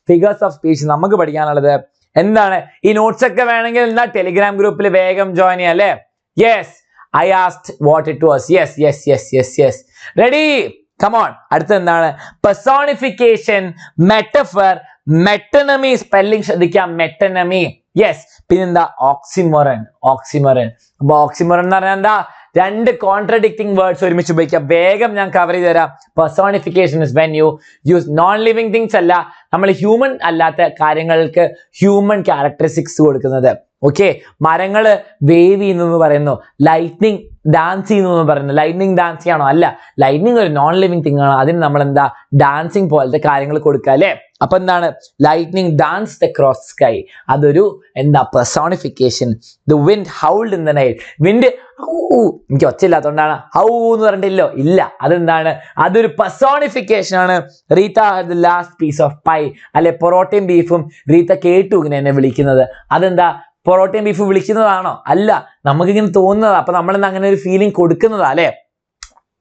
Figures of speech നമുക്ക് പഠിക്കാനുള്ളത്. എന്താണ് ഈ നോട്ട്സ് ഒക്കെ വേണമെങ്കിൽ എന്താ ടെലിഗ്രാം ഗ്രൂപ്പിൽ വേഗം ജോയിൻ ചെയ്യാം അല്ലേ? Yes, I asked what it was. Yes. Ready? Come on. അടുത്ത എന്താണ്? Personification, metaphor, metonymy. സ്പെല്ലിംഗ് ശ്രദ്ധിക്കാം. metonymy. യെസ്. പിന്നെന്താ? ഓക്സിമോറൻ. അപ്പൊ ഓക്സിമോറൻ എന്ന് പറഞ്ഞാൽ എന്താ? രണ്ട് കോൺട്രഡിക്റ്റിംഗ് വേർഡ്സ് ഒരുമിച്ച് ഉപയോഗിക്കുക. വേഗം ഞാൻ കവർ ചെയ്ത് തരാം. Personification is when you use non-living things അല്ല, നമ്മൾ ഹ്യൂമൻ അല്ലാത്ത കാര്യങ്ങൾക്ക് ഹ്യൂമൻ ക്യാരക്ടറിസ്റ്റിക്സ് കൊടുക്കുന്നത്. ഓക്കെ, മരങ്ങള് വേവ് ചെയ്യുന്നു പറയുന്നു, ലൈറ്റ്നിങ് ഡാൻസ് ചെയ്യുന്നു പറയുന്നു. ലൈറ്റ്നിങ് ഡാൻസ് ചെയ്യണോ? അല്ല, ലൈറ്റ്നിങ് ഒരു നോൺ ലിവിങ് തിങ് ആണ്. അതിന് നമ്മൾ എന്താ ഡാൻസിങ് പോലത്തെ കാര്യങ്ങൾ കൊടുക്കുക അല്ലേ? അപ്പൊ എന്താണ്? Lightning dance the cross sky, അതൊരു എന്താ personification. The wind hauled in the night. Wind എനിക്ക് ഒച്ചയില്ലാത്തതുകൊണ്ടാണ് ഹൗ എന്ന് പറഞ്ഞിട്ടില്ലോ, ഇല്ല, അതെന്താണ്? അതൊരു പെർസോണിഫിക്കേഷൻ ആണ്. Rita the last piece of pie അല്ലെ, പൊറോട്ടയും ബീഫും റീത്ത കേട്ടു ഇങ്ങനെ എന്നെ വിളിക്കുന്നത്. അതെന്താ? പൊറോട്ടയും ബീഫും വിളിക്കുന്നതാണോ? അല്ല, നമുക്കിങ്ങനെ തോന്നുന്നത്. അപ്പൊ നമ്മളെന്താ അങ്ങനെ ഒരു ഫീലിംഗ് കൊടുക്കുന്നതാ അല്ലെ?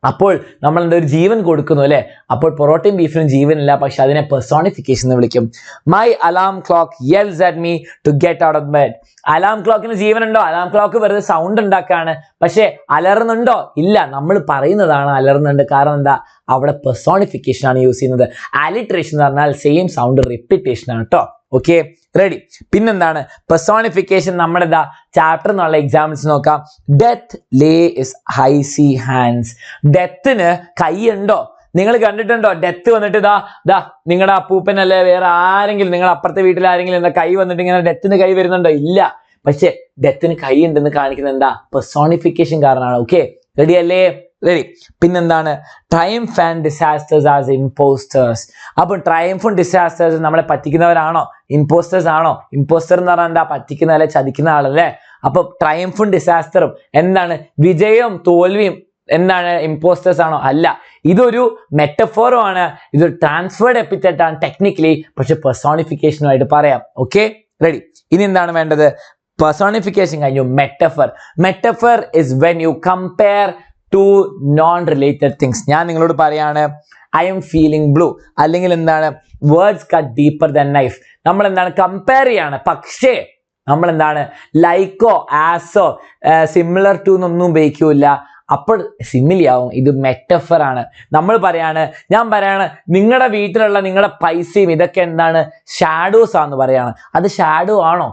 അപ്പോൾ നമ്മൾ എന്താ ഒരു ജീവൻ കൊടുക്കുന്നു അല്ലെ? അപ്പോൾ പൊറോട്ടയും ബീഫിനും ജീവനില്ല, പക്ഷെ അതിനെ പെർസോണിഫിക്കേഷൻ എന്ന് വിളിക്കും. My alarm clock yells at me to get out of bed. Alarm ക്ലോക്കിന് ജീവനുണ്ടോ? അലാം ക്ലോക്ക് വെറുതെ സൗണ്ട് ഉണ്ടാക്കാണ്, പക്ഷെ അലറുന്നുണ്ടോ? ഇല്ല, നമ്മൾ പറയുന്നതാണ് അലറുന്നുണ്ട്. കാരണം എന്താ? അവിടെ പെർസോണിഫിക്കേഷൻ ആണ് യൂസ് ചെയ്യുന്നത്. അലിട്രേഷൻ എന്ന് പറഞ്ഞാൽ സെയിം സൗണ്ട് റിപ്പീറ്റേഷൻ ആണ് കേട്ടോ. Okay, ready? പിന്നെന്താണ് പെർസോണിഫിക്കേഷൻ? നമ്മുടെ ചാപ്റ്റർ എന്നുള്ള എക്സാമ്പിൾസ് നോക്കാം. Death lays his icy hands. ഡെത്തിന് കൈ ഉണ്ടോ? നിങ്ങൾ കണ്ടിട്ടുണ്ടോ? ഡെത്ത് വന്നിട്ട് ദാ നിങ്ങളുടെ അപ്പൂപ്പൻ അല്ലെ വേറെ ആരെങ്കിലും, നിങ്ങളുടെ അപ്പുറത്തെ വീട്ടിൽ ആരെങ്കിലും എന്താ കൈ വന്നിട്ട് ഇങ്ങനെ ഡെത്തിന് കൈ വരുന്നുണ്ടോ? ഇല്ല. പക്ഷെ ഡെത്തിന് കൈ ഉണ്ടെന്ന് കാണിക്കുന്നത് എന്താ? പെർസോണിഫിക്കേഷൻ കാരണമാണ്. ഓക്കെ, റെഡി അല്ലേ? റെഡി. പിന്നെന്താണ്? Triumph and disasters as impostors. അപ്പൊ ട്രയംഫും ഡിസാസ്റ്റേഴ്സും നമ്മളെ പറ്റിക്കുന്നവരാണോ? ഇമ്പോസ്റ്റേഴ്സ് ആണോ? ഇമ്പോസ്റ്റർ എന്ന് പറഞ്ഞാൽ എന്താ? പറ്റിക്കുന്ന അല്ലെ, ചതിക്കുന്ന ആളല്ലേ? അപ്പൊ ട്രയംഫും ഡിസാസ്റ്ററും എന്താണ്? വിജയവും തോൽവിയും എന്താണ്? ഇമ്പോസ്റ്റേഴ്സ് ആണോ? അല്ല, ഇതൊരു മെറ്റഫോറും ആണ്. ഇതൊരു ട്രാൻസ്ഫേർഡ് എപ്പിത്തറ്റ് ആണ് ടെക്നിക്കലി, പക്ഷെ പെർസോണിഫിക്കേഷനുമായിട്ട് പറയാം. Okay, ready? ഇനി എന്താണ് വേണ്ടത്? പെർസോണിഫിക്കേഷൻ കഴിഞ്ഞു. Metaphor is when you compare to non related things. ഞാൻ നിങ്ങളോട് പറയാണ് ഐ എം ഫീലിംഗ് ബ്ലൂ, അല്ലെങ്കിൽ എന്താണ്? Words cut deeper than knife. നമ്മൾ എന്താണ്? കമ്പയർ ചെയ്യാണ്, പക്ഷേ നമ്മൾ എന്താണ്? ലൈക്കോ ആസോ സിമിലർ ടു എന്നൊന്നും ഉപയോഗിക്കൂല. അപ്പോൾ സിമിലി ആവും. ഇത് മെറ്റഫർ ആണ്. നമ്മൾ പറയാണ്, ഞാൻ പറയാണ് നിങ്ങളുടെ വീട്ടിലുള്ള നിങ്ങളുടെ പൈസയും ഇതൊക്കെ എന്താണ്? ഷാഡോസ് ആണെന്ന് പറയാണ്. അത് ഷാഡോ ആണോ?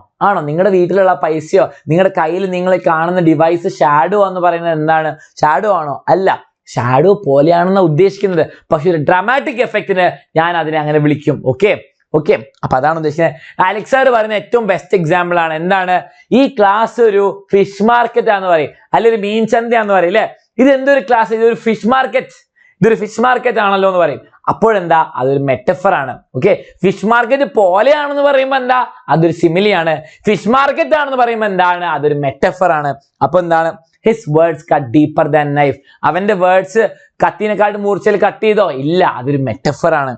നിങ്ങളുടെ വീട്ടിലുള്ള പൈസയോ നിങ്ങളുടെ കയ്യിൽ നിങ്ങൾ കാണുന്ന ഡിവൈസ് ഷാഡോ എന്ന് പറയുന്നത് എന്താണ്? ഷാഡോ ആണോ? അല്ല, ഷാഡോ പോലെയാണെന്ന് ഉദ്ദേശിക്കുന്നത്. പക്ഷെ ഒരു ഡ്രാമാറ്റിക് എഫക്റ്റിന് ഞാൻ അതിനെ അങ്ങനെ വിളിക്കും. ഓക്കെ, അപ്പൊ അതാണ് ഉദ്ദേശിക്കുന്നത്. അലക്സ് സാർ പറയുന്ന ഏറ്റവും ബെസ്റ്റ് എക്സാമ്പിൾ ആണ്. എന്താണ്? ഈ ക്ലാസ് ഒരു ഫിഷ് മാർക്കറ്റ് ആണെന്ന് പറയും, അല്ലെ ഒരു മീൻ ചന്തയാന്ന് പറയും അല്ലെ? ഇത് എന്തൊരു ക്ലാസ്? ഇതൊരു ഫിഷ് മാർക്കറ്റ് ആണല്ലോ എന്ന് പറയും. അപ്പോഴെന്താ? അതൊരു മെറ്റഫർ ആണ്. ഓക്കെ, ഫിഷ് മാർക്കറ്റ് പോലെയാണെന്ന് പറയുമ്പോൾ എന്താ? അതൊരു സിമിലിയാണ്. ഫിഷ് മാർക്കറ്റ് ആണെന്ന് പറയുമ്പോൾ എന്താണ്? അതൊരു മെറ്റഫർ ആണ്. അപ്പൊ എന്താണ്? His words cut deeper than knife. അവന്റെ വേർഡ്സ് കത്തിനെക്കാട്ട് മൂർച്ചയിൽ കട്ട് ചെയ്തോ? ഇല്ല, അതൊരു മെറ്റഫർ ആണ്.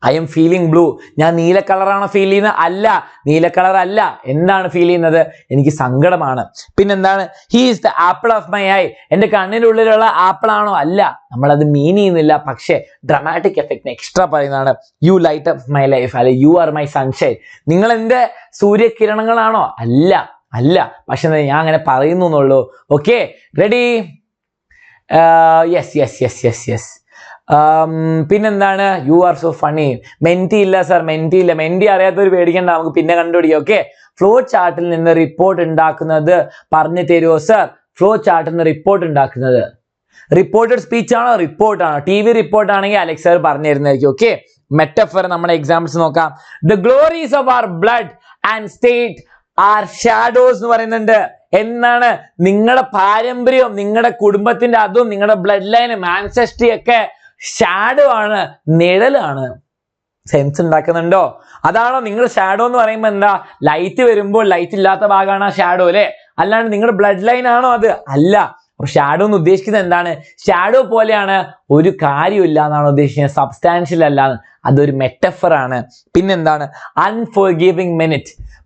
I am feeling blue. ഞാൻ നീല കളറാണോ ഫീൽ ചെയ്യുന്നത്? അല്ല, നീല കളർ അല്ല. എന്താണ് ഫീൽ ചെയ്യുന്നത്? എനിക്ക് സങ്കടമാണ്. പിന്നെന്താണ്? He is the apple of my eye. എന്റെ കണ്ണിനുള്ളിലുള്ള ആപ്പിൾ ആണോ? അല്ല, നമ്മളത് മീൻ ചെയ്യുന്നില്ല, പക്ഷെ ഡ്രാമാറ്റിക് എഫക്റ്റിന് എക്സ്ട്രാ പറയുന്നതാണ്. You light up my life, അല്ലെ യു ആർ മൈ സൺഷൈൻ. നിങ്ങൾ എന്റെ സൂര്യകിരണങ്ങളാണോ? അല്ല, പക്ഷെ ഞാൻ അങ്ങനെ പറയുന്നു എന്നുള്ളൂ. Okay, ready? യെസ്. പിന്നെന്താണ്? You are so funny. Menti ഇല്ല സാർ, മെന്റി അറിയാത്തവർ പേടിക്കണ്ട, നമുക്ക് പിന്നെ കണ്ടുപിടിക്കാം. ഓക്കെ, ഫ്ലോ ചാർട്ടിൽ നിന്ന് റിപ്പോർട്ട് ഉണ്ടാക്കുന്നത് പറഞ്ഞു തരുമോ സാർ? ഫ്ലോ ചാർട്ടിൽ നിന്ന് റിപ്പോർട്ട് ഉണ്ടാക്കുന്നത് റിപ്പോർട്ടഡ് സ്പീച്ച് ആണോ? റിപ്പോർട്ടാണോ? TV റിപ്പോർട്ട് ആണെങ്കിൽ അലക്സ് സാർ പറഞ്ഞു തരുന്നതായിരിക്കും. ഓക്കെ, മെറ്റഫർ നമ്മുടെ എക്സാമ്പിൾസ് നോക്കാം. The glories of our blood and state are shadows എന്ന് പറയുന്നുണ്ട്. എന്താണ്? നിങ്ങളുടെ പാരമ്പര്യവും നിങ്ങളുടെ കുടുംബത്തിന്റെ അതും നിങ്ങളുടെ ബ്ലഡ് ലൈനും ആൻസെസ്ട്രി ഒക്കെ ഷാഡോ ആണ്, നിഴലാണ്. സെൻസ് ഉണ്ടാക്കുന്നുണ്ടോ? അതാണോ നിങ്ങൾ ഷാഡോ എന്ന് പറയുമ്പോൾ? എന്താ? ലൈറ്റ് വരുമ്പോൾ ലൈറ്റ് ഇല്ലാത്ത ഭാഗമാണ് ആ ഷാഡോ അല്ലെ? അല്ലാണ്ട് നിങ്ങളുടെ ബ്ലഡ് ലൈൻ ആണോ അത്? അല്ല. അപ്പൊ ഷാഡോ എന്ന് ഉദ്ദേശിക്കുന്നത് എന്താണ്? ഷാഡോ പോലെയാണ്, ഒരു കാര്യമില്ല എന്നാണ് ഉദ്ദേശിക്കുന്നത്, സബ്സ്റ്റാൻഷ്യൽ അല്ലാന്ന്. അതൊരു മെറ്റഫർ ആണ്. പിന്നെന്താണ്? അൺഫോർഗിവിംഗ്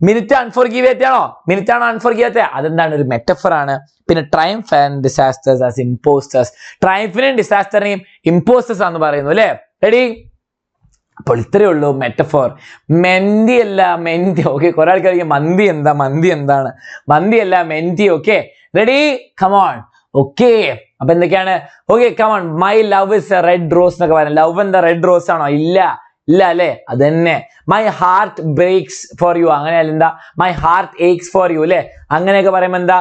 മിനിറ്റ് അൺഫോർഗീവത്താണോ? മിനിറ്റ് ആണോ അൺഫോർഗീവത്തെ? അതെന്താണ്? ഒരു മെറ്റഫർ ആണ്. പിന്നെ triumph and disasters as impostors. ട്രയംഫിനെയും ഡിസാസ്റ്ററിനെയും ഇമ്പോസ്റ്റേഴ്സ് ആണെന്ന് പറയുന്നു അല്ലെ? റെഡി? അപ്പോൾ ഇത്രയേ ഉള്ളൂ മെറ്റഫോർ. മെന്തി അല്ല മെന്റി. ഓക്കെ, കുറെ ആൾക്കാർക്ക് മന്തി എന്താണ്? മന്തി അല്ല mentee. Okay, ready, come on. Okay, അപ്പൊ എന്തൊക്കെയാണ്? Okay, come on. My love is A red rose എന്നൊക്കെ പറയാം. ലവ് എന്താ റെഡ് റോസ് ആണോ? ഇല്ല അല്ലേ? അത് തന്നെ. My heart breaks for you, അങ്ങനെയല്ല. എന്താ? My heart aches for you അല്ലെ? അങ്ങനെയൊക്കെ പറയുമ്പോ എന്താ?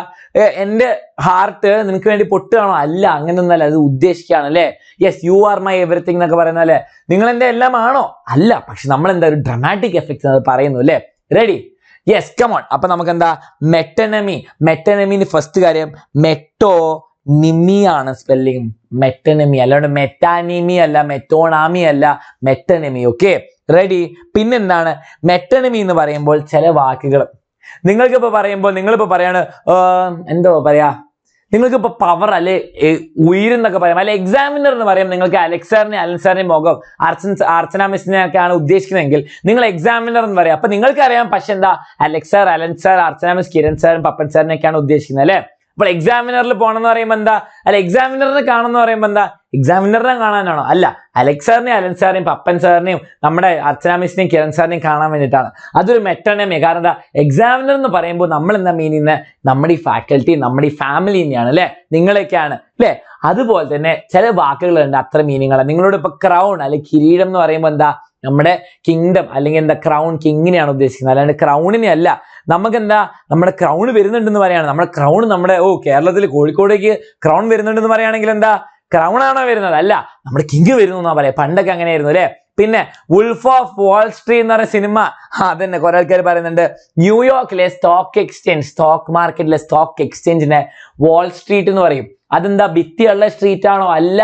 എന്റെ ഹാർട്ട് നിനക്ക് വേണ്ടി പൊട്ടുകയാണോ? അല്ല, അങ്ങനെയൊന്നല്ല, അത് ഉദ്ദേശിക്കുകയാണ് അല്ലെ? Yes, U are my everything എന്നൊക്കെ പറയുന്ന അല്ലെ? നിങ്ങൾ എന്റെ എല്ലാം ആണോ? അല്ല, പക്ഷെ നമ്മൾ എന്താ ഒരു ഡ്രമാറ്റിക് എഫക്ട്സ് അത് പറയുന്നു അല്ലെ? Ready, yes, come on. അപ്പൊ നമുക്ക് എന്താ? മെറ്റനമി. മെറ്റനമിന് ഫസ്റ്റ് കാര്യം മെറ്റോനിമി ആണ് സ്പെല്ലിംഗ്. മെറ്റനമി അല്ലാണ്ട് മെറ്റാനിമി അല്ല, മെറ്റോണാമി അല്ല, മെറ്റനമി. Okay, ready. പിന്നെന്താണ് മെറ്റനമി എന്ന് പറയുമ്പോൾ? ചില വാക്കുകൾ നിങ്ങൾക്കിപ്പോ പറയുമ്പോൾ നിങ്ങളിപ്പോ പറയാണ് എന്തോ പറയാ, നിങ്ങൾക്കിപ്പോ പവർ അല്ലെ ഉയരെന്നൊക്കെ പറയാം, അല്ലെ എക്സാമിനർ എന്ന് പറയാം. നിങ്ങൾക്ക് അലക്സാറിനെ അലൻസാറിനെ മുഖം അർച്ചന മിസ്സിനെ ഒക്കെയാണ് ഉദ്ദേശിക്കുന്നതെങ്കിൽ നിങ്ങൾ എക്സാമിനർ എന്ന് പറയാം. അപ്പൊ നിങ്ങൾക്കറിയാം, പക്ഷെ എന്താ? അലക്സാർ, അലൻസാർ, അർച്ചന മിസ്, കിരൺ സാറും പപ്പൻ സാറിനെയൊക്കെയാണ് ഉദ്ദേശിക്കുന്നത് അല്ലെ? അപ്പോൾ എക്സാമിനറിൽ പോകണമെന്ന് പറയുമ്പോൾ എന്താ? അല്ല, എക്സാമിനറിനെ കാണുമെന്ന് പറയുമ്പോൾ എന്താ? എക്സാമിനറിനെ കാണാനാണോ? അല്ല, അലക്സാറിനെയും അലൻസാറിനെയും പപ്പൻ സാറിനെയും നമ്മുടെ അർച്ചന മിസ്സിനെയും കിരൺ സാറിനെയും കാണാൻ വേണ്ടിയിട്ടാണ്. അതൊരു മെറ്റോണമി. കാരണം എന്താ? എക്സാമിനർ എന്ന് പറയുമ്പോൾ നമ്മൾ എന്താ മീൻ ചെയ്യുന്നത്? നമ്മുടെ ഈ ഫാക്കൽറ്റി, നമ്മുടെ ഈ ഫാമിലി തന്നെയാണ് അല്ലെ? നിങ്ങളൊക്കെയാണ് അല്ലെ? അതുപോലെ തന്നെ ചില വാക്കുകളുണ്ട് അത്ര മീനിങ്ങളാണ്. നിങ്ങളോട് ഇപ്പൊ ക്രൗൺ അല്ലെ കിരീടം എന്ന് പറയുമ്പോൾ എന്താ? നമ്മുടെ കിങ്ഡം അല്ലെങ്കിൽ എന്താ ക്രൗൺ, കിങ്ങിനെയാണ് ഉദ്ദേശിക്കുന്നത്, അല്ലാണ്ട് ക്രൗണിനെ അല്ല. നമുക്ക് എന്താ? നമ്മുടെ ക്രൗൺ വരുന്നുണ്ടെന്ന് പറയാണ്. നമ്മുടെ ക്രൗൺ നമ്മുടെ കേരളത്തിൽ കോഴിക്കോടേക്ക് ക്രൗൺ വരുന്നുണ്ടെന്ന് പറയുകയാണെങ്കിൽ എന്താ? ക്രൗൺ ആണോ വരുന്നത്? അല്ല, നമ്മുടെ കിങ് വരുന്നു എന്നാ പറയാ. പണ്ടൊക്കെ അങ്ങനെയായിരുന്നു അല്ലെ? പിന്നെ വുൾഫ് ഓഫ് വാൾ സ്ട്രീറ്റ് എന്ന് പറയുന്ന സിനിമ, അതന്നെ കുറെ ആൾക്കാർ പറയുന്നുണ്ട്. ന്യൂയോർക്കിലെ സ്റ്റോക്ക് എക്സ്ചേഞ്ച്, സ്റ്റോക്ക് മാർക്കറ്റിലെ സ്റ്റോക്ക് എക്സ്ചേഞ്ചിനെ വാൾ സ്ട്രീറ്റ് എന്ന് പറയും. അതെന്താ? ഭിത്തിയുള്ള സ്ട്രീറ്റ് ആണോ? അല്ല,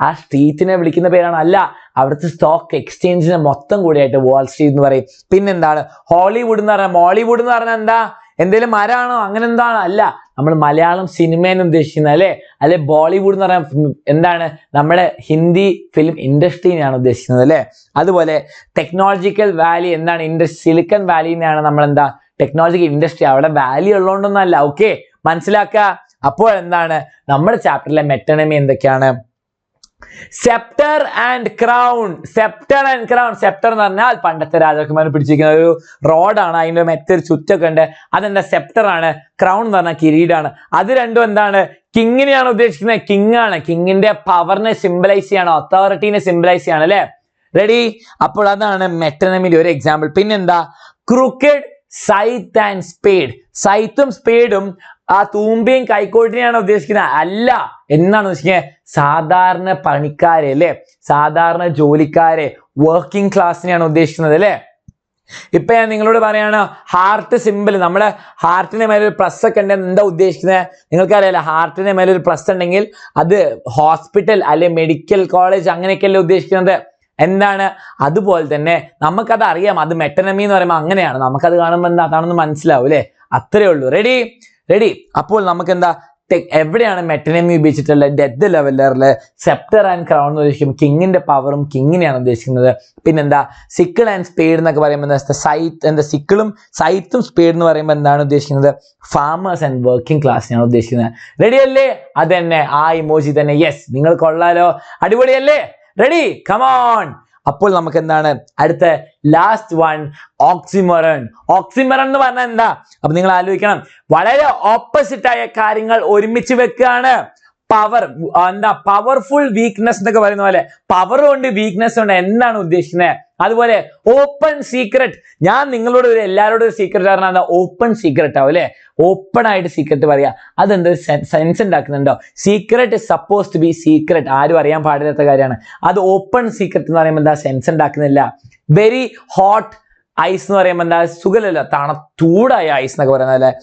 ആ സ്ട്രീറ്റിനെ വിളിക്കുന്ന പേരാണോ? അല്ല, അവിടുത്തെ സ്റ്റോക്ക് എക്സ്ചേഞ്ചിനെ മൊത്തം കൂടിയായിട്ട് വാൾ സ്ട്രീറ്റ് എന്ന് പറയും. പിന്നെന്താണ്? ഹോളിവുഡ് എന്ന് പറഞ്ഞാൽ, മോളിവുഡ് എന്ന് പറഞ്ഞാൽ എന്താ? എന്തെങ്കിലും മരാണോ? അങ്ങനെ എന്താണ്? അല്ല, നമ്മൾ മലയാളം സിനിമയെന്ന് ഉദ്ദേശിക്കുന്നത് അല്ലെ? ബോളിവുഡ് എന്ന് പറഞ്ഞാൽ എന്താണ്? നമ്മുടെ ഹിന്ദി ഫിലിം ഇൻഡസ്ട്രീനെയാണ് ഉദ്ദേശിക്കുന്നത് അല്ലെ? അതുപോലെ ടെക്നോളജിക്കൽ വാലി എന്താണ്? ഇൻഡസ്ട്രി, സിലിക്കൺ വാലിനെയാണ് നമ്മൾ എന്താ? Technological industry. അവിടെ വാലി ഉള്ളതുകൊണ്ടൊന്നും അല്ല. ഓക്കെ, മനസ്സിലാക്കുക. അപ്പോൾ എന്താണ് നമ്മുടെ ചാപ്റ്ററിലെ മെറ്റോണമി എന്തൊക്കെയാണ്? Sceptre and crown. Sceptre and crown. Sceptre എന്ന് പറഞ്ഞാൽ പണ്ടത്തെ രാജാക്കന്മാർ പിടിച്ചിരിക്കുന്ന ഒരു റോഡാണ്, അതിന്റെ മെത്തൊരു ചുറ്റൊക്കെ ഉണ്ട്. അതെന്താ? സെപ്റ്റർ ആണ്. ക്രൗൺ എന്ന് പറഞ്ഞാൽ കിരീടാണ്. അത് രണ്ടും എന്താണ്? കിങ്ങിനെയാണ് ഉദ്ദേശിക്കുന്നത്. കിങ് ആണ്. കിങ്ങിന്റെ പവറിനെ സിംബലൈസ് ചെയ്യണം, അതോറിറ്റീനെ സിംബലൈസ് ചെയ്യണം അല്ലെ? റെഡി? അപ്പോൾ അതാണ് മെറ്റോണമിയുടെ ഒരു എക്സാമ്പിൾ. പിന്നെന്താ? Crooked, scythe and spade. സൈത്തും സ്പേഡും ആ തൂമ്പയും കൈക്കോട്ടിനെയാണ് ഉദ്ദേശിക്കുന്നത്? അല്ല, എന്നാണ് ഉദ്ദേശിക്കുന്നത്? സാധാരണ പണിക്കാരെ അല്ലെ? സാധാരണ ജോലിക്കാരെ, വർക്കിംഗ് ക്ലാസ്സിനെയാണ് ഉദ്ദേശിക്കുന്നത് അല്ലെ? ഇപ്പൊ ഞാൻ നിങ്ങളോട് പറയാണ് ഹാർട്ട് സിമ്പിൾ, നമ്മുടെ ഹാർട്ടിന്റെ മേലെ ഒരു പ്ലസ് ഒക്കെ ഉണ്ടെന്ന് എന്താ ഉദ്ദേശിക്കുന്നത്? നിങ്ങൾക്കറിയാലോ, ഹാർട്ടിന്റെ മേലെ ഒരു പ്ലസ് ഉണ്ടെങ്കിൽ അത് ഹോസ്പിറ്റൽ അല്ലെ മെഡിക്കൽ കോളേജ് അങ്ങനെയൊക്കെയല്ലേ ഉദ്ദേശിക്കുന്നത്? എന്താണ്? അതുപോലെ തന്നെ നമുക്കത് അറിയാം, അത് മെറ്റോണമി എന്ന് പറയുമ്പോൾ അങ്ങനെയാണ്. നമുക്കത് കാണുമ്പോൾ എന്താ അതാണെന്ന് മനസ്സിലാവും അല്ലെ? അത്രേ ഉള്ളൂ. റെഡി? അപ്പോൾ നമുക്ക് എന്താ? എവിടെയാണ് മെറ്റോണമി ഉപയോഗിച്ചിട്ടുള്ളത്? ഡെത്ത് ലെവലറിൽ സെപ്റ്റർ ആൻഡ് ക്രൗൺ എന്ന് ഉദ്ദേശിക്കും കിങ്ങിന്റെ പവറും കിങ്ങിനെയാണ് ഉദ്ദേശിക്കുന്നത്. പിന്നെന്താ? സിക്കിൾ ആൻഡ് സ്പേഡ് എന്നൊക്കെ പറയുമ്പോൾ സൈത്ത് എന്താ? സിക്കിളും സൈത്തും സ്പേഡ് എന്ന് പറയുമ്പോൾ എന്താണ് ഉദ്ദേശിക്കുന്നത്? ഫാമേഴ്സ് ആൻഡ് വർക്കിംഗ് ക്ലാസ്സിനെയാണ് ഉദ്ദേശിക്കുന്നത്. റെഡി അല്ലേ? അത് തന്നെ, ആ ഇമോജി തന്നെ. യെസ്, നിങ്ങൾ കൊള്ളാലോ, അടിപൊളിയല്ലേ? Ready, come on. അപ്പോൾ നമുക്ക് എന്താണ് അടുത്ത ലാസ്റ്റ് വൺ? ഓക്സിമോറൺ. ഓക്സിമോറൺ എന്ന് പറഞ്ഞാൽ എന്താ? അപ്പൊ നിങ്ങൾ ആലോചിക്കണം, വളരെ ഓപ്പോസിറ്റ് ആയ കാര്യങ്ങൾ ഒരുമിച്ച് വെക്കുകയാണ്. പവർ എന്താ? പവർഫുൾ വീക്ക്നെസ് എന്നൊക്കെ പറയുന്ന പോലെ പവർ കൊണ്ട് വീക്ക്നെസ് കൊണ്ട് എന്താണ് ഉദ്ദേശിക്കുന്നത്? അതുപോലെ ഓപ്പൺ സീക്രട്ട്. ഞാൻ നിങ്ങളോട് എല്ലാവരോടും ഒരു സീക്രറ്റ് പറഞ്ഞാൽ എന്താ? ഓപ്പൺ സീക്രട്ട് ആവും അല്ലെ? ഓപ്പൺ ആയിട്ട് സീക്രട്ട് പറയാ. അതെന്ത് സെൻസ് ഉണ്ടാക്കുന്നുണ്ടോ? Secret is suppose to be secret, ആരും അറിയാൻ പാടില്ലാത്ത കാര്യമാണ്. അത് ഓപ്പൺ സീക്രട്ട് എന്ന് പറയുമ്പോൾ എന്താ? സെൻസ് ഉണ്ടാക്കുന്നില്ല. വെരി ഹോട്ട് ഐസ് എന്ന് പറയുമ്പോൾ എന്താ? സുഖമല്ല, ചൂടായ ഐസ് എന്നൊക്കെ പറയുന്നത് അല്ലെ?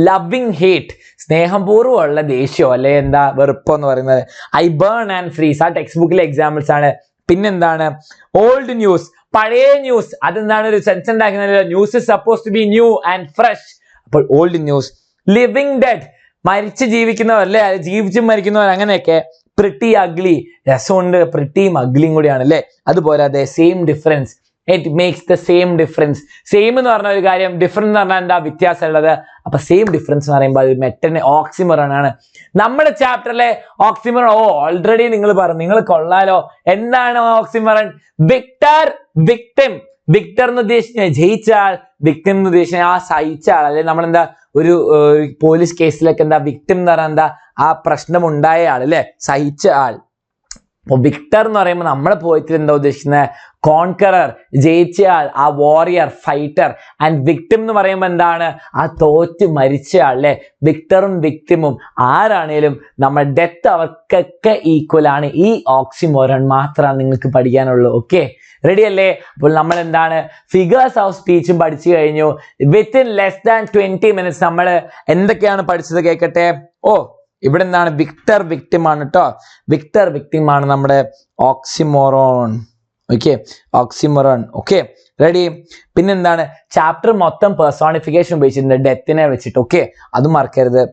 ലവിങ് ഹേറ്റ്, സ്നേഹപൂർവ്വമുള്ള ദേഷ്യോ അല്ലെ എന്താ? വെറുപ്പോ എന്ന് പറയുന്നത്. ഐ ബേൺ ആൻഡ് ഫ്രീസ്, ആ ടെക്സ്റ്റ് ബുക്കിലെ എക്സാമ്പിൾസ് ആണ്. പിന്നെന്താണ്? ഓൾഡ് ന്യൂസ്, പഴയ ന്യൂസ്. അതെന്താണ്? ഒരു സെൻസ് ഉണ്ടാക്കുന്നത്. News is suppose to be new and fresh. അപ്പോൾ ഓൾഡ് ന്യൂസ്. ലിവിങ് ഡെഡ്, മരിച്ച് ജീവിക്കുന്നവർ അല്ലെ? ജീവിച്ചും മരിക്കുന്നവർ, അങ്ങനെയൊക്കെ. പ്രിട്ടി അഗ്ലി, രസമുണ്ട്, പ്രിട്ടിയും അഗ്ലിയും കൂടിയാണ് അല്ലെ? അതുപോലെ അതെ, same difference. It makes the same difference. Same എന്ന് പറഞ്ഞ ഒരു കാര്യം, ഡിഫറൻസ് എന്ന് പറഞ്ഞാൽ എന്താ വ്യത്യാസം ഉള്ളത്. അപ്പൊ സെയിം ഡിഫറൻസ് എന്ന് പറയുമ്പോൾ അത് മെറ്റന് ഓക്സിമോറൺ ആണ്. നമ്മുടെ ചാപ്റ്ററിലെ ഓക്സിമോറൺ ഓൾറെഡി നിങ്ങൾ പറഞ്ഞു, നിങ്ങൾ കൊള്ളാലോ. എന്താണ് ഓക്സിമോറൺ? Victor, victim. വിക്ടർ എന്ന് ഉദ്ദേശിച്ച ജയിച്ച ആൾ, വിക്ടിം എന്ന് ഉദ്ദേശിച്ച ആ സഹിച്ച ആൾ. അല്ലെ നമ്മളെന്താ ഒരു പോലീസ് കേസിലൊക്കെ എന്താ വിക്ടിം എന്ന് പറഞ്ഞാൽ എന്താ ആ പ്രശ്നം ഉണ്ടായ ആൾ അല്ലെ, സഹിച്ച ആൾ. അപ്പൊ വിക്ടർ എന്ന് പറയുമ്പോൾ നമ്മളെ പോയത്തിൽ എന്താ ഉദ്ദേശിക്കുന്നത്? കോൺകറർ, ജയിച്ച ആൾ, ആ വാരിയർ, ഫൈറ്റർ. ആൻഡ് വിക്ടിം എന്ന് പറയുമ്പോൾ എന്താണ്? ആ തോറ്റ് മരിച്ച ആൾ അല്ലെ. വിക്ടറും വിക്ടിമും ആരാണേലും നമ്മൾ ഡെത്ത് അവർക്കൊക്കെ ഈക്വൽ ആണ്. ഈ ഓക്സിമോറൺ മാത്രമാണ് നിങ്ങൾക്ക് പഠിക്കാനുള്ളൂ. ഓക്കെ, റെഡി അല്ലേ? അപ്പോൾ നമ്മൾ എന്താണ് ഫിഗേഴ്സ് ഓഫ് സ്പീച്ചും പഠിച്ചു കഴിഞ്ഞു. വിത്തിൻ ലെസ് ദാൻ 20 minutes നമ്മൾ എന്തൊക്കെയാണ് പഠിച്ചത് കേൾക്കട്ടെ. ഇവിടെ എന്താണ്? വിക്ടർ വിക്ടിം ആണ് കേട്ടോ. വിക്ടർ വിക്ടിം ആണ് നമ്മുടെ oxymoron. Okay, oxymoron. Okay, ready? പിന്നെന്താണ്? ചാപ്റ്റർ മൊത്തം പേഴ്സോണിഫിക്കേഷൻ ഉപയോഗിച്ചിട്ടുണ്ട്, ഡെത്തിനെ വെച്ചിട്ട്. ഓക്കെ, അത് മറക്കരുത്.